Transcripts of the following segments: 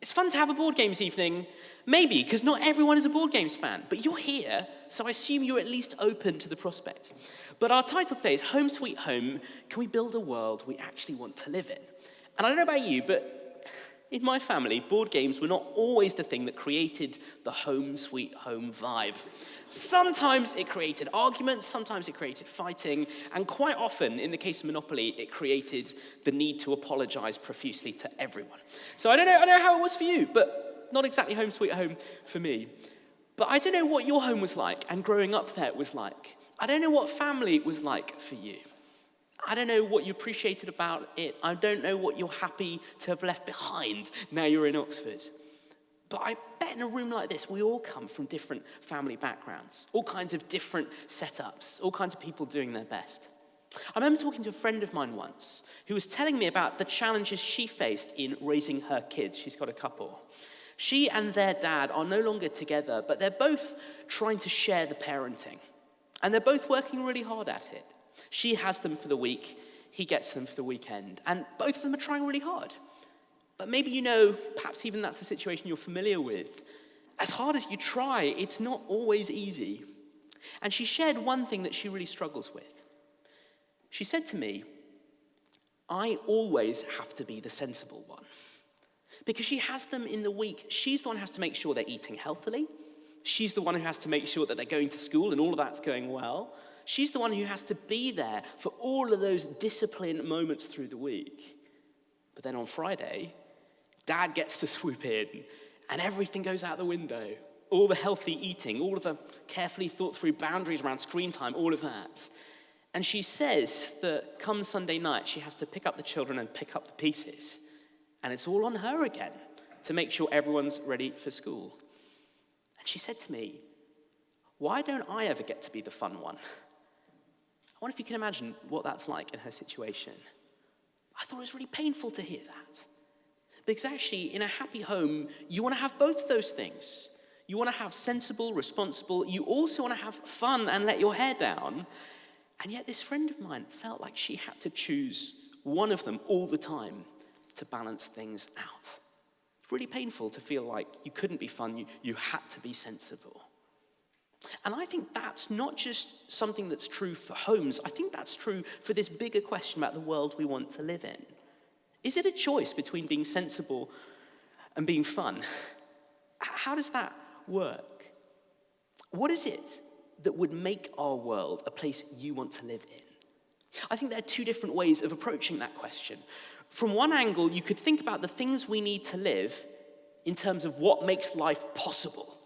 It's fun to have a board games evening, maybe, because not everyone is a board games fan, but you're here, so I assume you're at least open to the prospect. But our title today is Home Sweet Home, Can We Build a World We Actually Want to Live In? And I don't know about you, but in my family, board games were not always the thing that created the home sweet home vibe. Sometimes it created arguments, sometimes it created fighting, and quite often, in the case of Monopoly, it created the need to apologize profusely to everyone. So I don't know how it was for you, but not exactly home sweet home for me. But I don't know what your home was like, and growing up there was like. I don't know what family was like for you. I don't know what you appreciated about it. I don't know what you're happy to have left behind now you're in Oxford. But I bet in a room like this, we all come from different family backgrounds, all kinds of different setups, all kinds of people doing their best. I remember talking to a friend of mine once who was telling me about the challenges she faced in raising her kids. She's got a couple. She and their dad are no longer together, but they're both trying to share the parenting. And they're both working really hard at it. She has them for the week, he gets them for the weekend, and both of them are trying really hard. But maybe you know, perhaps even that's a situation you're familiar with. As hard as you try, it's not always easy. And she shared one thing that she really struggles with. She said to me, I always have to be the sensible one. Because she has them in the week, she's the one who has to make sure they're eating healthily. She's the one who has to make sure that they're going to school and all of that's going well. She's the one who has to be there for all of those discipline moments through the week. But then on Friday, Dad gets to swoop in, and everything goes out the window. All the healthy eating, all of the carefully thought through boundaries around screen time, all of that. And she says that come Sunday night, she has to pick up the children and pick up the pieces. And it's all on her again to make sure everyone's ready for school. And she said to me, why don't I ever get to be the fun one? I wonder if you can imagine what that's like in her situation. I thought it was really painful to hear that. Because actually, in a happy home, you want to have both of those things. You want to have sensible, responsible. You also want to have fun and let your hair down. And yet this friend of mine felt like she had to choose one of them all the time to balance things out. It's really painful to feel like you couldn't be fun, you had to be sensible. And I think that's not just something that's true for homes. I think that's true for this bigger question about the world we want to live in. Is it a choice between being sensible and being fun? How does that work? What is it that would make our world a place you want to live in? I think there are two different ways of approaching that question. From one angle, you could think about the things we need to live in terms of what makes life possible.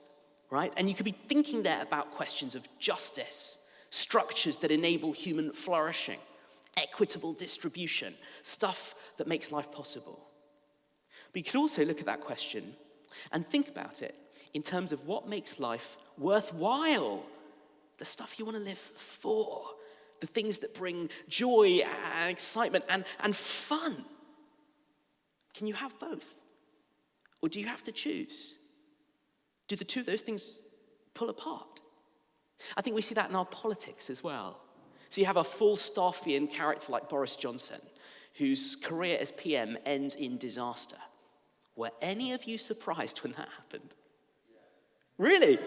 Right? And you could be thinking there about questions of justice, structures that enable human flourishing, equitable distribution, stuff that makes life possible. But you could also look at that question and think about it in terms of what makes life worthwhile, the stuff you want to live for, the things that bring joy and excitement and fun. Can you have both? Or do you have to choose? Do the two of those things pull apart? I think we see that in our politics as well. So you have a Falstaffian character like Boris Johnson, whose career as PM ends in disaster. Were any of you surprised when that happened? Yes. Really?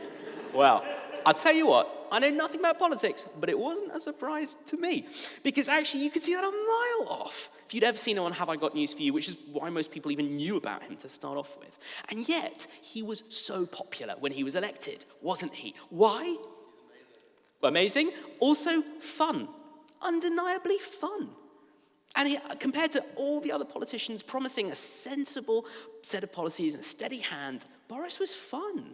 Well, I'll tell you what, I know nothing about politics, but it wasn't a surprise to me. Because actually, you could see that a mile off. If you'd ever seen him on Have I Got News For You, which is why most people even knew about him to start off with. And yet, he was so popular when he was elected, wasn't he? Why? Amazing. Also, fun. Undeniably fun. And compared to all the other politicians promising a sensible set of policies and a steady hand, Boris was fun.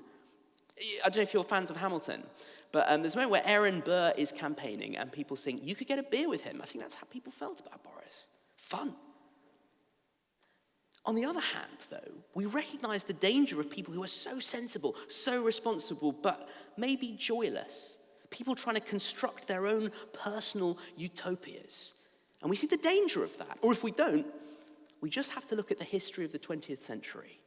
I don't know if you're fans of Hamilton, but there's a moment where Aaron Burr is campaigning and people think, you could get a beer with him. I think that's how people felt about Boris. Fun. On the other hand, though, we recognize the danger of people who are so sensible, so responsible, but maybe joyless. People trying to construct their own personal utopias. And we see the danger of that. Or if we don't, we just have to look at the history of the 20th century.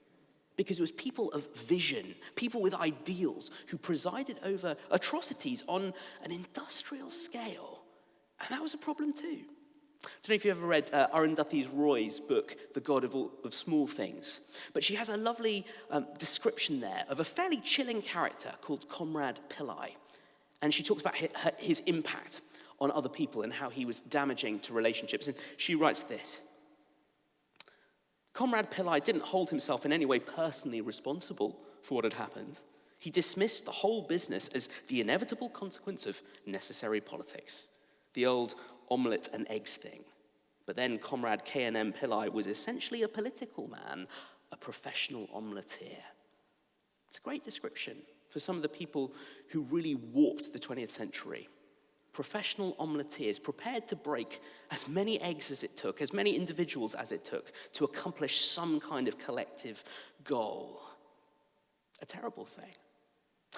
Because it was people of vision, people with ideals, who presided over atrocities on an industrial scale. And that was a problem too. I don't know if you ever read Arundhati Roy's book, The God of Small Things, but she has a lovely description there of a fairly chilling character called Comrade Pillai, and she talks about his impact on other people and how he was damaging to relationships, and she writes this: Comrade Pillai didn't hold himself in any way personally responsible for what had happened. He dismissed the whole business as the inevitable consequence of necessary politics, the old omelette and eggs thing. But then Comrade K&M Pillai was essentially a political man, a professional omeletier. It's a great description for some of the people who really warped the 20th century. Professional omeletiers prepared to break as many eggs as it took, as many individuals as it took, to accomplish some kind of collective goal. A terrible thing.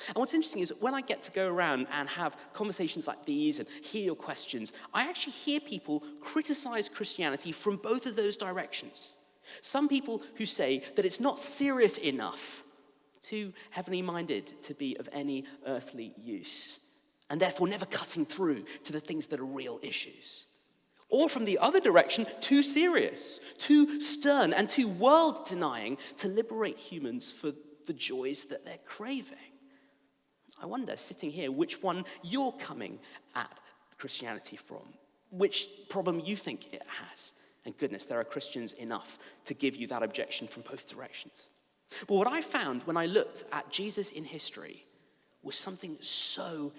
And what's interesting is when I get to go around and have conversations like these and hear your questions, I actually hear people criticize Christianity from both of those directions. Some people who say that it's not serious enough, too heavenly minded to be of any earthly use, and therefore never cutting through to the things that are real issues. Or from the other direction, too serious, too stern, and too world-denying to liberate humans for the joys that they're craving. I wonder, sitting here, which one you're coming at Christianity from, which problem you think it has. And goodness, there are Christians enough to give you that objection from both directions. But what I found when I looked at Jesus in history was something so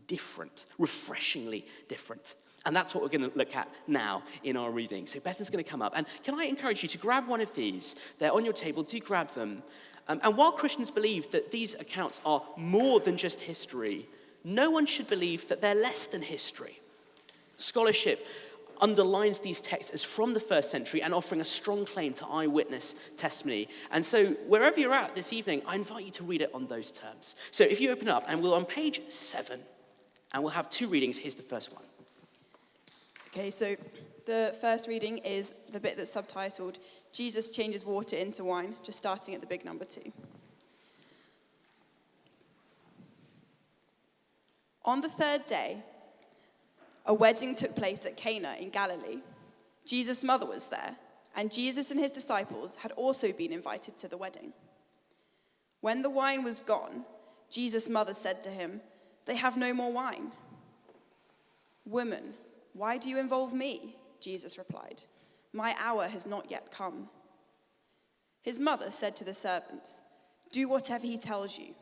different, refreshingly different. And that's what we're going to look at now in our reading. So Bethan's going to come up. And can I encourage you to grab one of these? They're on your table. Do grab them. And while Christians believe that these accounts are more than just history, no one should believe that they're less than history. Scholarship underlines these texts as from the first century and offering a strong claim to eyewitness testimony. And so wherever you're at this evening, I invite you to read it on those terms. So if you open up, and we're on page 7, and we'll have 2 readings. Here's the first one. Okay, so the first reading is the bit that's subtitled, Jesus changes water into wine, just starting at the big number 2. On the 3rd day, a wedding took place at Cana in Galilee. Jesus' mother was there, and Jesus and his disciples had also been invited to the wedding. When the wine was gone, Jesus' mother said to him, "They have no more wine." "Woman, why do you involve me?" Jesus replied. "My hour has not yet come." His mother said to the servants, "Do whatever he tells you."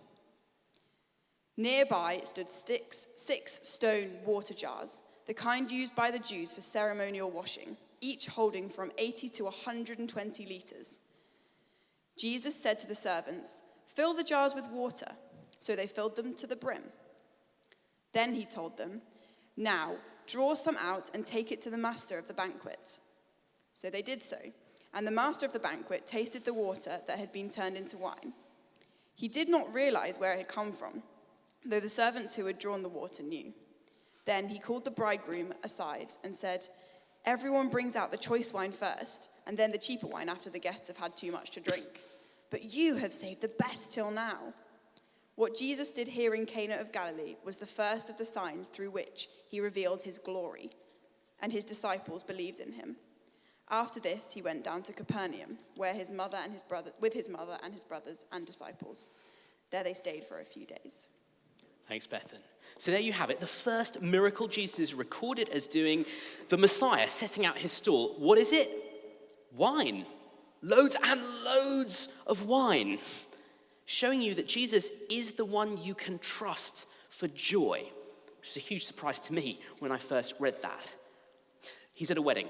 Nearby stood 6 stone water jars, the kind used by the Jews for ceremonial washing, each holding from 80 to 120 liters. Jesus said to the servants, "Fill the jars with water." So they filled them to the brim. Then he told them, "Now, draw some out and take it to the master of the banquet." So they did so, and the master of the banquet tasted the water that had been turned into wine. He did not realize where it had come from, though the servants who had drawn the water knew. Then he called the bridegroom aside and said, "Everyone brings out the choice wine first, and then the cheaper wine after the guests have had too much to drink. But you have saved the best till now." What Jesus did here in Cana of Galilee was the first of the signs through which he revealed his glory, and his disciples believed in him. After this, he went down to Capernaum, where with his mother and his brothers and disciples. There they stayed for a few days. Thanks, Bethan. So there you have it. The first miracle Jesus is recorded as doing, the Messiah setting out his stall. What is it? Wine. Loads and loads of wine. Showing you that Jesus is the one you can trust for joy, which is a huge surprise to me when I first read that. He's at a wedding,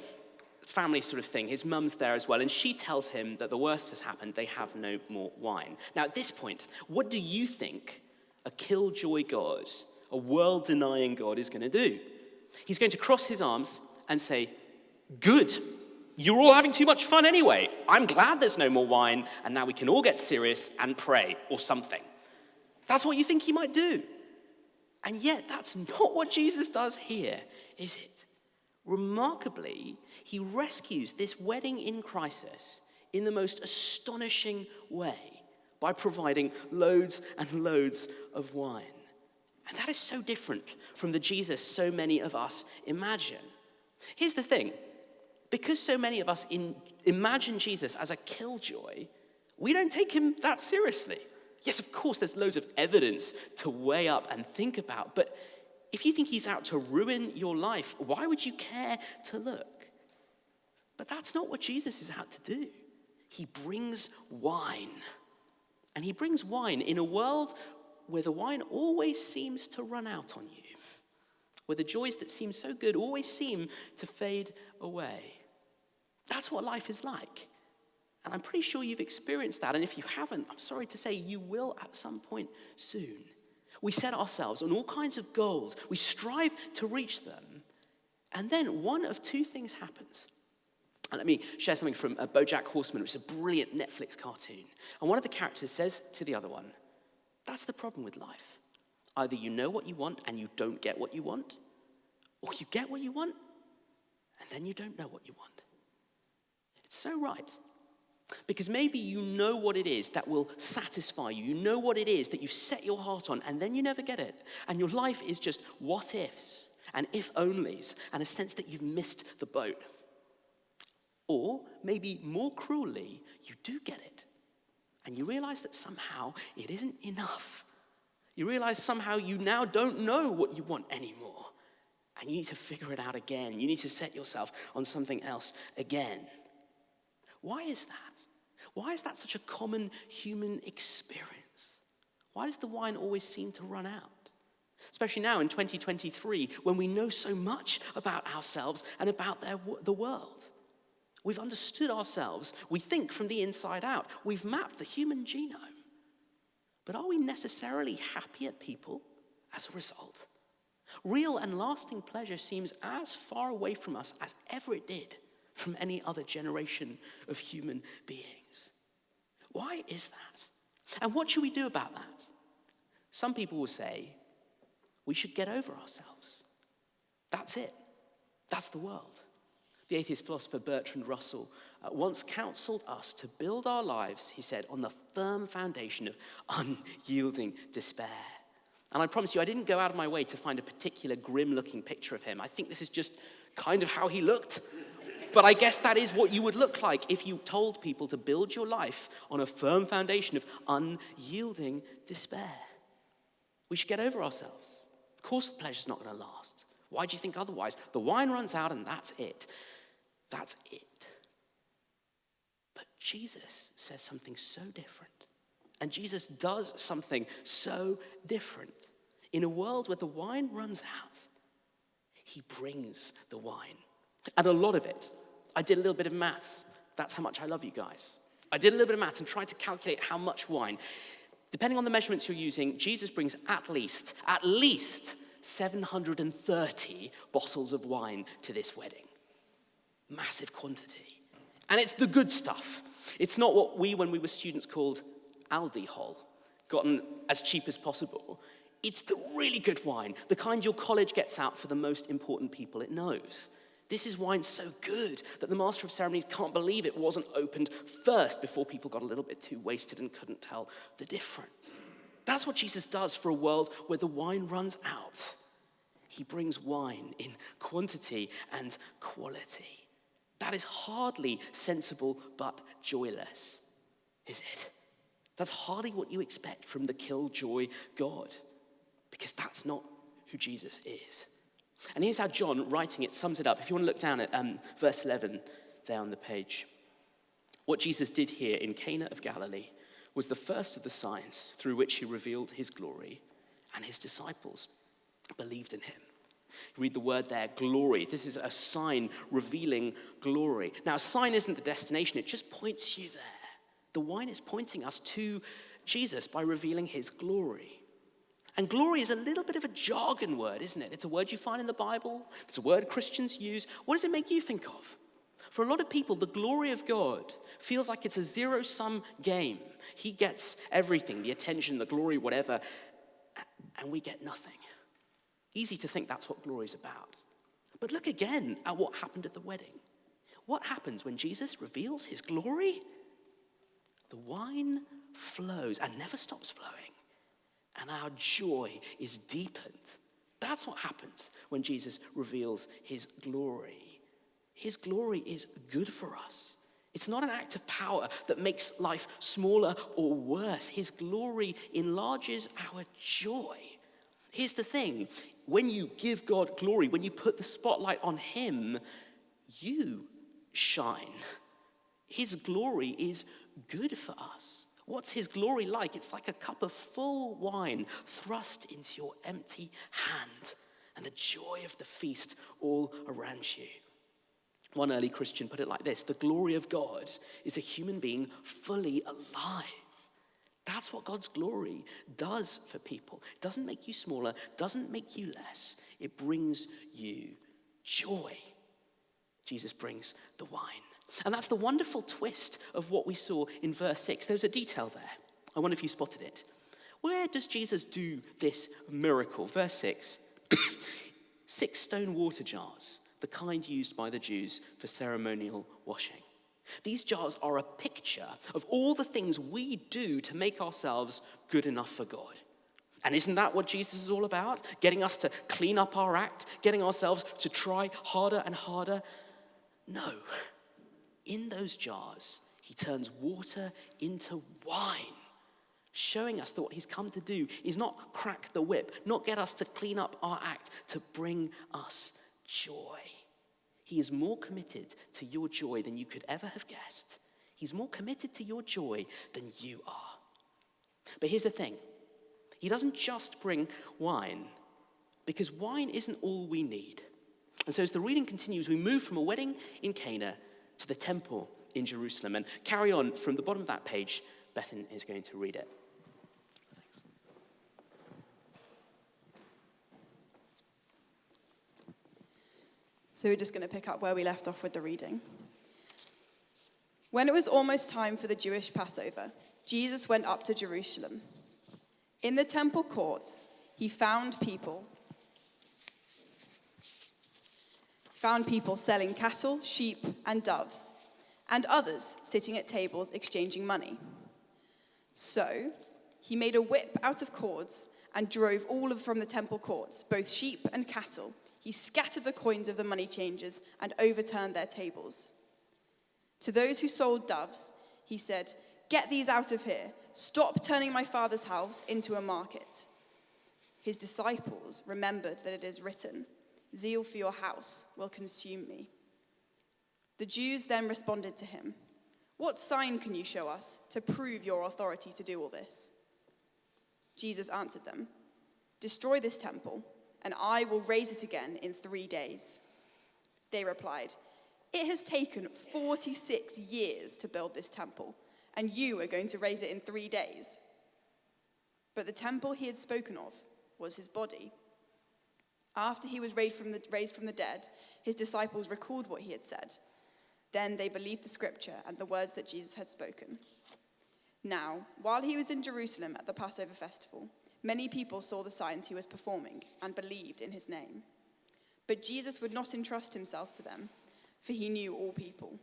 family sort of thing. His mum's there as well, and she tells him that the worst has happened. They have no more wine. Now, at this point, what do you think a killjoy God, a world-denying God, is going to do? He's going to cross his arms and say, "Good. You're all having too much fun anyway. I'm glad there's no more wine, and now we can all get serious and pray," or something. That's what you think he might do. And yet, that's not what Jesus does here, is it? Remarkably, he rescues this wedding in crisis in the most astonishing way by providing loads and loads of wine. And that is so different from the Jesus so many of us imagine. Here's the thing. Because so many of us imagine Jesus as a killjoy, we don't take him that seriously. Yes, of course, there's loads of evidence to weigh up and think about, but if you think he's out to ruin your life, why would you care to look? But that's not what Jesus is out to do. He brings wine. And he brings wine in a world where the wine always seems to run out on you, where the joys that seem so good always seem to fade away. That's what life is like. And I'm pretty sure you've experienced that. And if you haven't, I'm sorry to say, you will at some point soon. We set ourselves on all kinds of goals. We strive to reach them. And then one of two things happens. And let me share something from BoJack Horseman, which is a brilliant Netflix cartoon. And one of the characters says to the other one, that's the problem with life. Either you know what you want and you don't get what you want, or you get what you want and then you don't know what you want. It's so right. Because maybe you know what it is that will satisfy you. You know what it is that you've set your heart on, and then you never get it. And your life is just what ifs and if onlys, and a sense that you've missed the boat. Or maybe more cruelly, you do get it. And you realize that somehow it isn't enough. You realize somehow you now don't know what you want anymore. And you need to figure it out again. You need to set yourself on something else again. Why is that? Why is that such a common human experience? Why does the wine always seem to run out? Especially now in 2023, when we know so much about ourselves and about the world. We've understood ourselves. We think from the inside out. We've mapped the human genome. But are we necessarily happier people as a result? Real and lasting pleasure seems as far away from us as ever it did from any other generation of human beings. Why is that? And what should we do about that? Some people will say, we should get over ourselves. That's it. That's the world. The atheist philosopher Bertrand Russell once counseled us to build our lives, he said, on the firm foundation of unyielding despair. And I promise you, I didn't go out of my way to find a particular grim-looking picture of him. I think this is just kind of how he looked. But I guess that is what you would look like if you told people to build your life on a firm foundation of unyielding despair. We should get over ourselves. Of course the pleasure's not going to last. Why do you think otherwise? The wine runs out and that's it. That's it. But Jesus says something so different. And Jesus does something so different. In a world where the wine runs out, he brings the wine. And a lot of it. I did a little bit of maths. That's how much I love you guys. I did a little bit of maths and tried to calculate how much wine. Depending on the measurements you're using, Jesus brings at least 730 bottles of wine to this wedding. Massive quantity. And it's the good stuff. It's not what we, when we were students, called alcohol, gotten as cheap as possible. It's the really good wine, the kind your college gets out for the most important people it knows. This is wine so good that the master of ceremonies can't believe it wasn't opened first before people got a little bit too wasted and couldn't tell the difference. That's what Jesus does for a world where the wine runs out. He brings wine in quantity and quality. That is hardly sensible but joyless, is it? That's hardly what you expect from the killjoy God, because that's not who Jesus is. And here's how John, writing it, sums it up. If you want to look down at verse 11 there on the page. What Jesus did here in Cana of Galilee was the first of the signs through which he revealed his glory, and his disciples believed in him. You read the word there, glory. This is a sign revealing glory. Now, a sign isn't the destination. It just points you there. The wine is pointing us to Jesus by revealing his glory. And glory is a little bit of a jargon word, isn't it? It's a word you find in the Bible. It's a word Christians use. What does it make you think of? For a lot of people, the glory of God feels like it's a zero-sum game. He gets everything, the attention, the glory, whatever, and we get nothing. Easy to think that's what glory is about. But look again at what happened at the wedding. What happens when Jesus reveals his glory? The wine flows and never stops flowing. And our joy is deepened That's what happens when Jesus reveals his glory. His glory is good for us. It's not an act of power that makes life smaller or worse. His glory enlarges our joy. Here's the thing. When you give God glory, when you put the spotlight on him, you shine. His glory is good for us. What's his glory like? It's like a cup of full wine thrust into your empty hand and the joy of the feast all around you. One early Christian put it like this: the glory of God is a human being fully alive. That's what God's glory does for people. It doesn't make you smaller, doesn't make you less. It brings you joy. Jesus brings the wine. And that's the wonderful twist of what we saw in verse 6. There's a detail there. I wonder if you spotted it. Where does Jesus do this miracle? Verse 6. 6 stone water jars, the kind used by the Jews for ceremonial washing. These jars are a picture of all the things we do to make ourselves good enough for God. And isn't that what Jesus is all about? Getting us to clean up our act, getting ourselves to try harder and harder? No. In those jars, he turns water into wine, showing us that what he's come to do is not crack the whip, not get us to clean up our act, to bring us joy. He is more committed to your joy than you could ever have guessed. He's more committed to your joy than you are. But here's the thing. He doesn't just bring wine, because wine isn't all we need. And so as the reading continues, we move from a wedding in Cana to the temple in Jerusalem, and carry on from the bottom of that page. Bethan is going to read it. Thanks. So we're just going to pick up where we left off with the reading. When it was almost time for the Jewish Passover, Jesus went up to Jerusalem. In the temple courts, he found people selling cattle, sheep, and doves, and others sitting at tables exchanging money. So he made a whip out of cords and drove all from the temple courts, both sheep and cattle. He scattered the coins of the money changers and overturned their tables. To those who sold doves, he said, "Get these out of here. Stop turning my Father's house into a market." His disciples remembered that it is written, "Zeal for your house will consume me." The Jews then responded to him, "What sign can you show us to prove your authority to do all this?" Jesus answered them, "Destroy this temple, and I will raise it again in 3 days." They replied, "It has taken 46 years to build this temple, and you are going to raise it in 3 days." But the temple he had spoken of was his body. After he was raised from the dead, his disciples recalled what he had said. Then they believed the scripture and the words that Jesus had spoken. Now, while he was in Jerusalem at the Passover festival, many people saw the signs he was performing and believed in his name. But Jesus would not entrust himself to them, for he knew all people.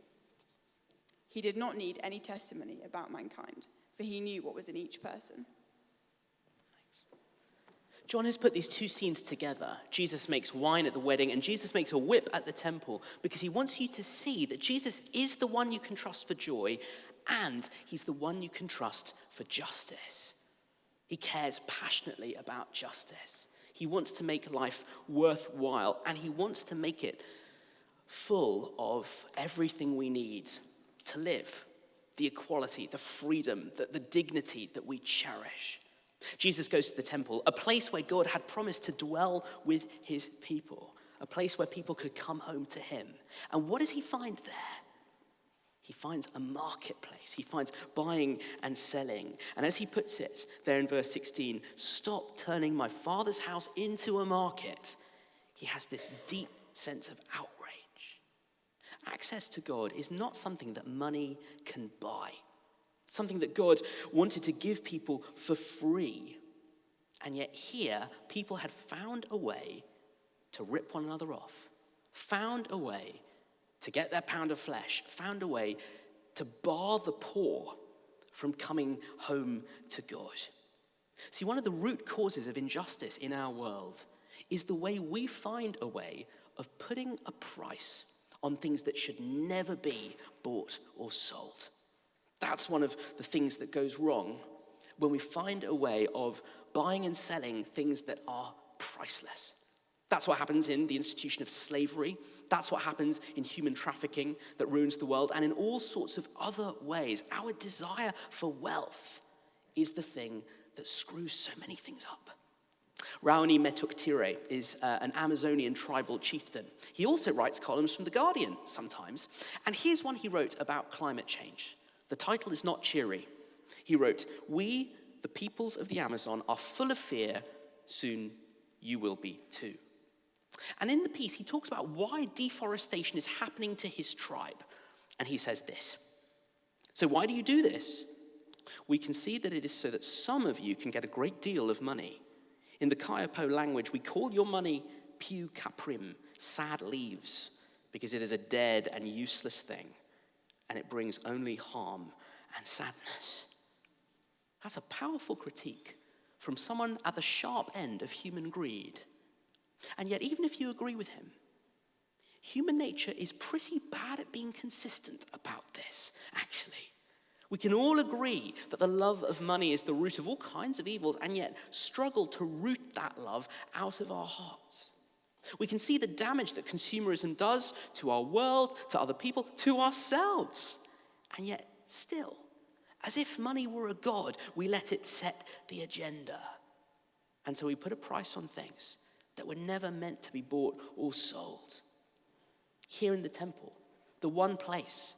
He did not need any testimony about mankind, for he knew what was in each person. John has put these two scenes together. Jesus makes wine at the wedding, and Jesus makes a whip at the temple, because he wants you to see that Jesus is the one you can trust for joy, and he's the one you can trust for justice. He cares passionately about justice. He wants to make life worthwhile, and he wants to make it full of everything we need to live, the equality, the freedom, the dignity that we cherish. Jesus goes to the temple, a place where God had promised to dwell with his people, a place where people could come home to him. And what does he find there? He finds a marketplace. He finds buying and selling. And as he puts it there in verse 16, "Stop turning my Father's house into a market." He has this deep sense of outrage. Access to God is not something that money can buy. Something that God wanted to give people for free. And yet here, people had found a way to rip one another off, found a way to get their pound of flesh, found a way to bar the poor from coming home to God. See, one of the root causes of injustice in our world is the way we find a way of putting a price on things that should never be bought or sold. That's one of the things that goes wrong when we find a way of buying and selling things that are priceless. That's what happens in the institution of slavery. That's what happens in human trafficking that ruins the world. And in all sorts of other ways, our desire for wealth is the thing that screws so many things up. Raoni Metuktire is an Amazonian tribal chieftain. He also writes columns from The Guardian sometimes. And here's one he wrote about climate change. The title is not cheery. He wrote, "We, the peoples of the Amazon, are full of fear. Soon you will be too." And in the piece, he talks about why deforestation is happening to his tribe. And he says this: "So why do you do this? We can see that it is so that some of you can get a great deal of money. In the Kayapo language, we call your money piu kaprim, sad leaves, because it is a dead and useless thing, and it brings only harm and sadness." That's a powerful critique from someone at the sharp end of human greed. And yet, even if you agree with him, human nature is pretty bad at being consistent about this, actually. We can all agree that the love of money is the root of all kinds of evils, and yet struggle to root that love out of our hearts. We can see the damage that consumerism does to our world, to other people, to ourselves. And yet still, as if money were a god, we let it set the agenda. And so we put a price on things that were never meant to be bought or sold. Here in the temple, the one place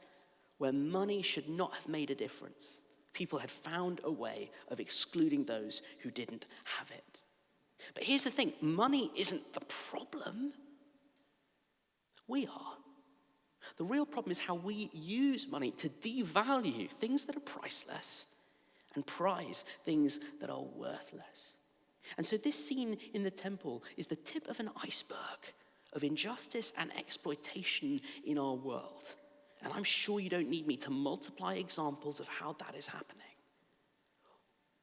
where money should not have made a difference, people had found a way of excluding those who didn't have it. But here's the thing, money isn't the problem. We are. The real problem is how we use money to devalue things that are priceless and prize things that are worthless. And so this scene in the temple is the tip of an iceberg of injustice and exploitation in our world. And I'm sure you don't need me to multiply examples of how that is happening.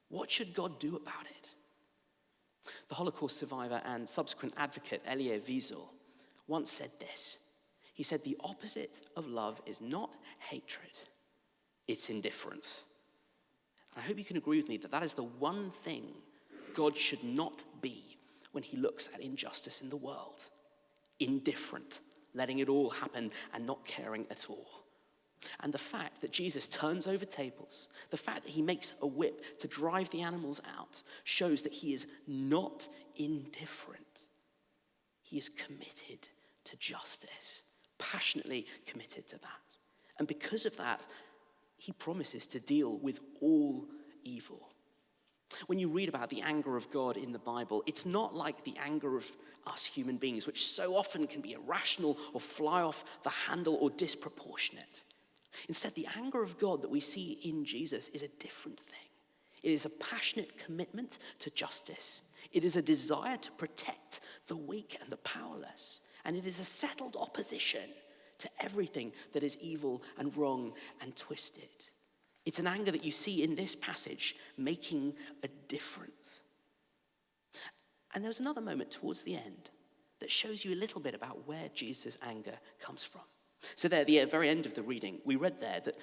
What should God do about it? The Holocaust survivor and subsequent advocate Elie Wiesel once said this. He said, "The opposite of love is not hatred, it's indifference." And I hope you can agree with me that that is the one thing God should not be when he looks at injustice in the world. Indifferent, letting it all happen and not caring at all. And the fact that Jesus turns over tables, the fact that he makes a whip to drive the animals out, shows that he is not indifferent. He is committed to justice, passionately committed to that. And because of that, he promises to deal with all evil. When you read about the anger of God in the Bible, it's not like the anger of us human beings, which so often can be irrational or fly off the handle or disproportionate. Instead, the anger of God that we see in Jesus is a different thing. It is a passionate commitment to justice. It is a desire to protect the weak and the powerless. And it is a settled opposition to everything that is evil and wrong and twisted. It's an anger that you see in this passage making a difference. And there's another moment towards the end that shows you a little bit about where Jesus' anger comes from. So there, at the very end of the reading, we read there that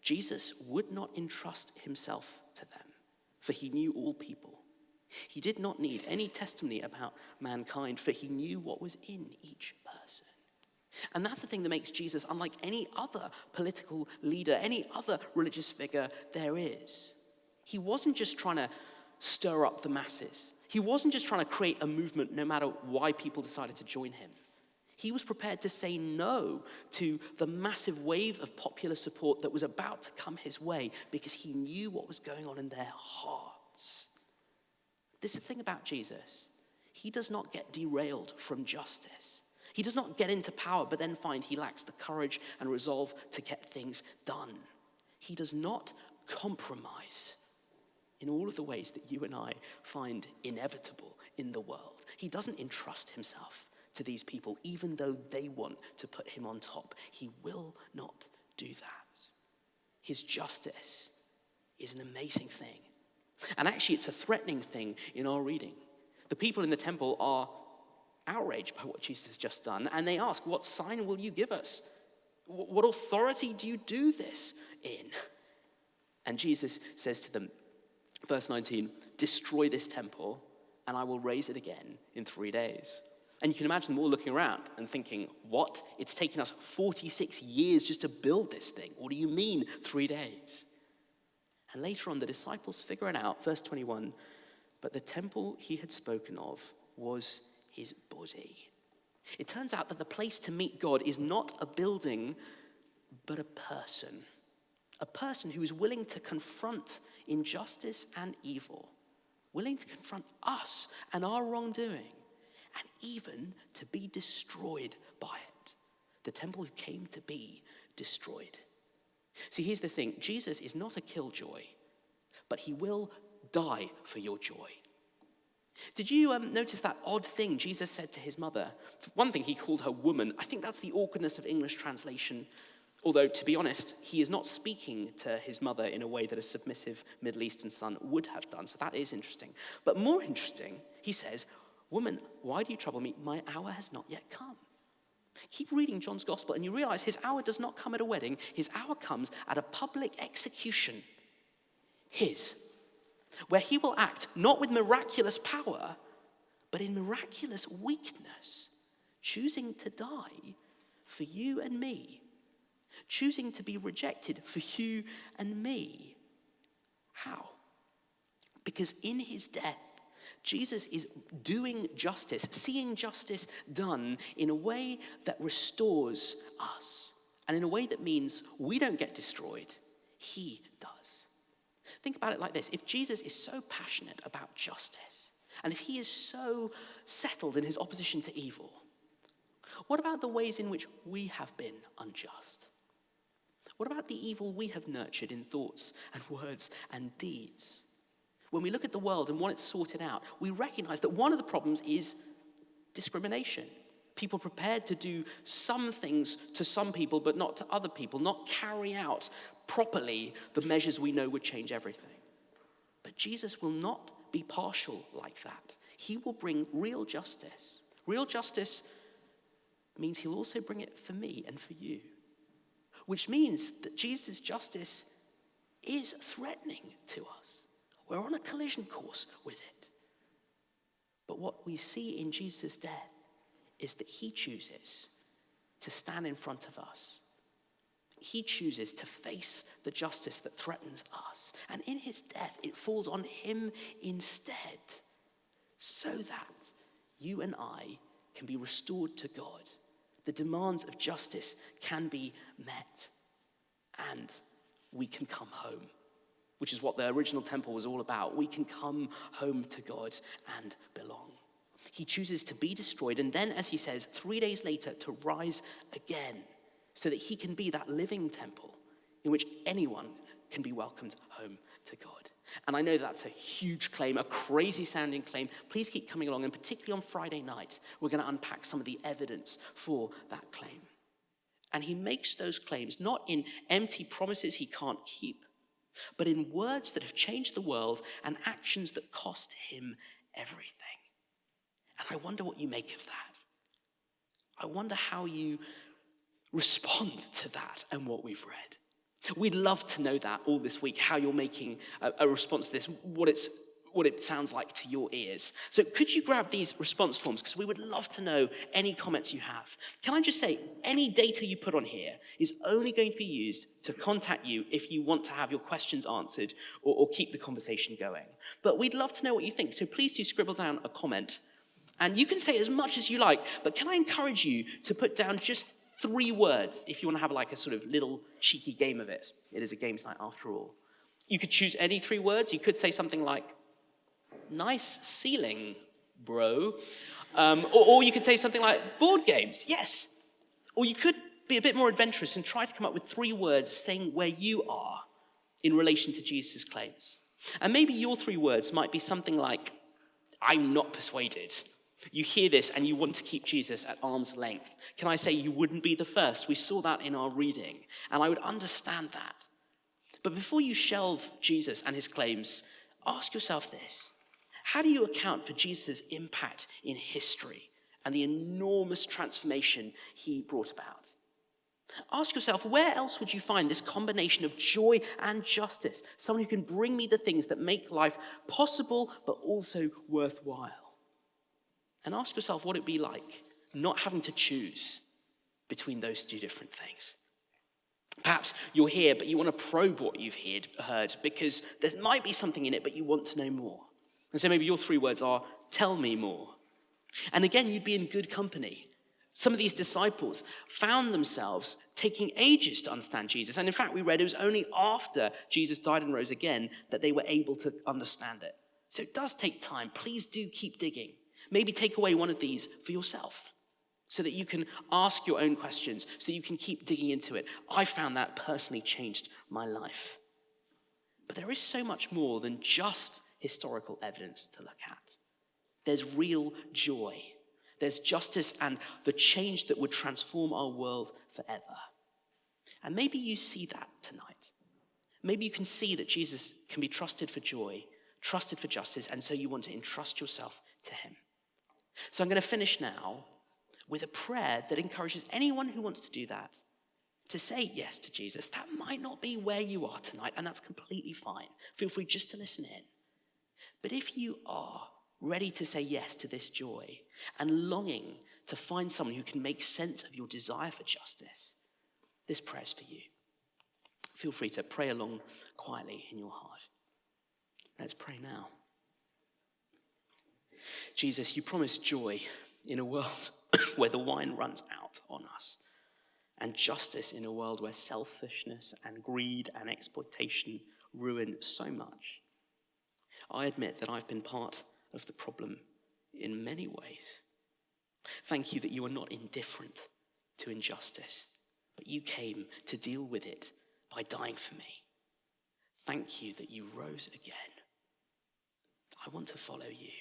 Jesus would not entrust himself to them, for he knew all people. He did not need any testimony about mankind, for he knew what was in each person. And that's the thing that makes Jesus unlike any other political leader, any other religious figure there is. He wasn't just trying to stir up the masses. He wasn't just trying to create a movement no matter why people decided to join him. He was prepared to say no to the massive wave of popular support that was about to come his way because he knew what was going on in their hearts. This is the thing about Jesus. He does not get derailed from justice. He does not get into power but then find he lacks the courage and resolve to get things done. He does not compromise in all of the ways that you and I find inevitable in the world. He doesn't entrust himself to these people even though they want to put him on top. He will not do that. His justice is an amazing thing. And actually it's a threatening thing in our reading. The people in the temple are outraged by what Jesus has just done, and they ask, what sign will you give us? What authority do you do this in? And Jesus says to them, verse 19, destroy this temple, and I will raise it again in 3 days. And you can imagine them all looking around and thinking, what? It's taken us 46 years just to build this thing. What do you mean 3 days? And later on, the disciples figure it out, verse 21, but the temple he had spoken of was his body. It turns out that the place to meet God is not a building, but a person who is willing to confront injustice and evil, willing to confront us and our wrongdoing, and even to be destroyed by it. The temple who came to be destroyed. See, here's the thing. Jesus is not a killjoy, but he will die for your joy. Did you notice that odd thing Jesus said to his mother? For one thing, he called her woman. I think that's the awkwardness of English translation. Although, to be honest, he is not speaking to his mother in a way that a submissive Middle Eastern son would have done. So that is interesting. But more interesting, he says, woman, why do you trouble me? My hour has not yet come. Keep reading John's gospel and you realize his hour does not come at a wedding. His hour comes at a public execution. His. Where he will act not with miraculous power, but in miraculous weakness, choosing to die for you and me, choosing to be rejected for you and me. How? Because in his death, Jesus is doing justice, seeing justice done in a way that restores us, and in a way that means we don't get destroyed, he does. Think about it like this. If Jesus is so passionate about justice, and if he is so settled in his opposition to evil, what about the ways in which we have been unjust? What about the evil we have nurtured in thoughts and words and deeds? When we look at the world and want it sorted out, we recognize that one of the problems is discrimination. People prepared to do some things to some people, but not to other people, not carry out properly the measures we know would change everything. But Jesus will not be partial like that. He will bring real justice. Real justice means he'll also bring it for me and for you, which means that Jesus' justice is threatening to us. We're on a collision course with it. But what we see in Jesus' death is that he chooses to stand in front of us. He chooses to face the justice that threatens us. And in his death, it falls on him instead, so that you and I can be restored to God. The demands of justice can be met, and we can come home, which is what the original temple was all about. We can come home to God and belong. He chooses to be destroyed, and then, as he says, 3 days later, to rise again, so that he can be that living temple in which anyone can be welcomed home to God. And I know that's a huge claim, a crazy-sounding claim. Please keep coming along, and particularly on Friday night, we're going to unpack some of the evidence for that claim. And he makes those claims not in empty promises he can't keep, but in words that have changed the world and actions that cost him everything. And I wonder what you make of that. I wonder how you respond to that and what we've read. We'd love to know that all this week, how you're making a response to this, what it sounds like to your ears. So could you grab these response forms? Because we would love to know any comments you have. Can I just say, any data you put on here is only going to be used to contact you if you want to have your questions answered or keep the conversation going. But we'd love to know what you think. So please do scribble down a comment. And you can say as much as you like, but can I encourage you to put down just 3 words if you want to have like a sort of little cheeky game of it. It is a games night after all. You could choose any 3 words. You could say something like, nice ceiling, bro. Or you could say something like, board games, yes. Or you could be a bit more adventurous and try to come up with 3 words saying where you are in relation to Jesus' claims. And maybe your 3 words might be something like, I'm not persuaded. You hear this and you want to keep Jesus at arm's length. Can I say you wouldn't be the first? We saw that in our reading, and I would understand that. But before you shelve Jesus and his claims, ask yourself this. How do you account for Jesus' impact in history and the enormous transformation he brought about? Ask yourself, where else would you find this combination of joy and justice? Someone who can bring me the things that make life possible, but also worthwhile. And ask yourself what it'd be like not having to choose between those two different things. Perhaps you're here, but you want to probe what you've heard because there might be something in it, but you want to know more. And so maybe your 3 words are, tell me more. And again, you'd be in good company. Some of these disciples found themselves taking ages to understand Jesus. And in fact, we read it was only after Jesus died and rose again that they were able to understand it. So it does take time. Please do keep digging. Maybe take away one of these for yourself so that you can ask your own questions, so that you can keep digging into it. I found that personally changed my life. But there is so much more than just historical evidence to look at. There's real joy. There's justice and the change that would transform our world forever. And maybe you see that tonight. Maybe you can see that Jesus can be trusted for joy, trusted for justice, and so you want to entrust yourself to him. So I'm going to finish now with a prayer that encourages anyone who wants to do that to say yes to Jesus. That might not be where you are tonight, and that's completely fine. Feel free just to listen in. But if you are ready to say yes to this joy and longing to find someone who can make sense of your desire for justice, this prayer is for you. Feel free to pray along quietly in your heart. Let's pray now. Jesus, you promised joy in a world where the wine runs out on us, and justice in a world where selfishness and greed and exploitation ruin so much. I admit that I've been part of the problem in many ways. Thank you that you are not indifferent to injustice, but you came to deal with it by dying for me. Thank you that you rose again. I want to follow you.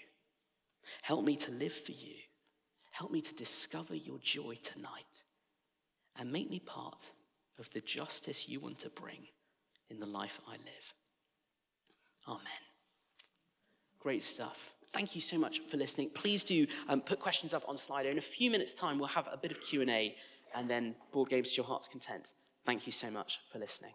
Help me to live for you. Help me to discover your joy tonight and make me part of the justice you want to bring in the life I live. Amen. Great stuff. Thank you so much for listening. Please do put questions up on Slido. In a few minutes' time, we'll have a bit of Q&A and then board games to your heart's content. Thank you so much for listening.